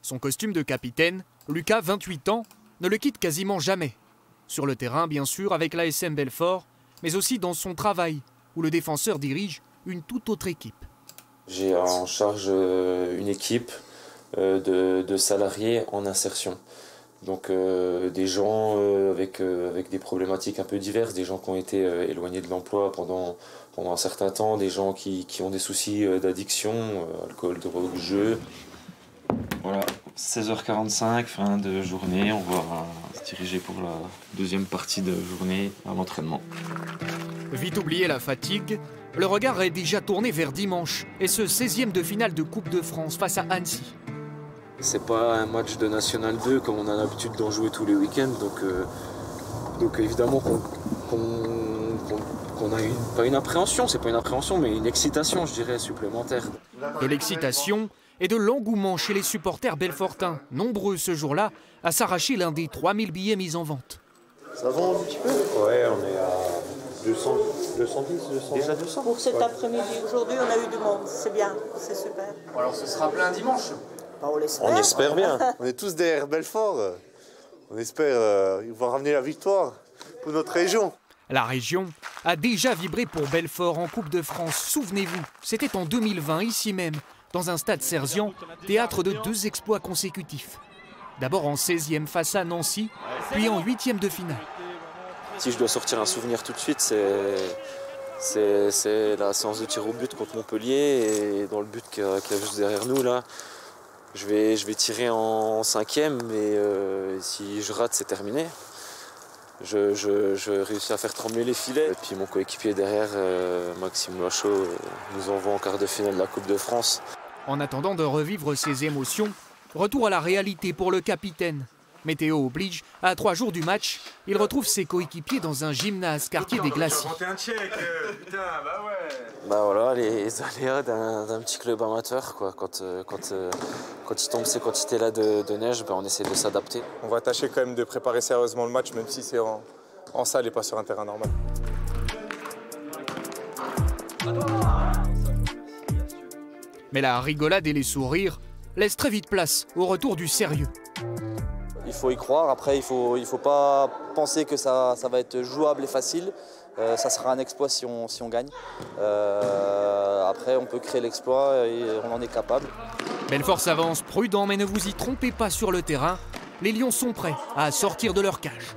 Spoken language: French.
Son costume de capitaine, Lucas, 28 ans, ne le quitte quasiment jamais. Sur le terrain, bien sûr, avec l'ASM Belfort, mais aussi dans son travail, où le défenseur dirige une toute autre équipe. J'ai en charge une équipe de salariés en insertion. Donc des gens avec des problématiques un peu diverses, des gens qui ont été éloignés de l'emploi pendant un certain temps, des gens qui ont des soucis d'addiction, alcool, drogue, jeu. Voilà, 16h45, fin de journée, on va se diriger pour la deuxième partie de journée à l'entraînement. Vite oublié la fatigue, le regard est déjà tourné vers dimanche et ce 16e de finale de Coupe de France face à Annecy. C'est pas un match de National 2 comme on a l'habitude d'en jouer tous les week-ends, donc évidemment qu'on a pas une appréhension, c'est pas une appréhension, mais une excitation, je dirais, supplémentaire. De l'excitation et de l'engouement chez les supporters belfortins, nombreux ce jour-là à s'arracher l'un des 3000 billets mis en vente. Ça vend un petit peu? Ouais, on est à 200, 210, 200. Déjà 200? Pour cet après-midi, aujourd'hui, on a eu du monde, c'est bien, c'est super. Alors ce sera plein dimanche? On l'espère. On espère bien. On est tous derrière Belfort. On espère qu'ils vont ramener la victoire pour notre région. La région a déjà vibré pour Belfort en Coupe de France. Souvenez-vous, c'était en 2020, ici même, dans un stade Serzian, théâtre de 2 exploits consécutifs. D'abord en 16e face à Nancy, puis en 8e de finale. Si je dois sortir un souvenir tout de suite, c'est la séance de tir au but contre Montpellier, et dans le but qu'il y a juste derrière nous là. Je vais tirer en 5e, mais si je rate, c'est terminé. Je réussis à faire trembler les filets. Et puis mon coéquipier derrière, Maxime Loiseau, nous envoie en quart de finale de la Coupe de France. En attendant de revivre ces émotions, retour à la réalité pour le capitaine. Météo oblige, à 3 jours du match, il retrouve ses coéquipiers dans un gymnase quartier des Glacis. Bah voilà, les aléas d'un petit club amateur, quoi. Quand il tombe ces quantités-là de neige, bah on essaie de s'adapter. On va tâcher quand même de préparer sérieusement le match, même si c'est en salle et pas sur un terrain normal. Mais la rigolade et les sourires laissent très vite place au retour du sérieux. Il faut y croire, après il faut pas penser que ça va être jouable et facile. Ça sera un exploit si on gagne. Après on peut créer l'exploit et on en est capable. Belfort s'avance prudent, mais ne vous y trompez pas sur le terrain. Les Lions sont prêts à sortir de leur cage.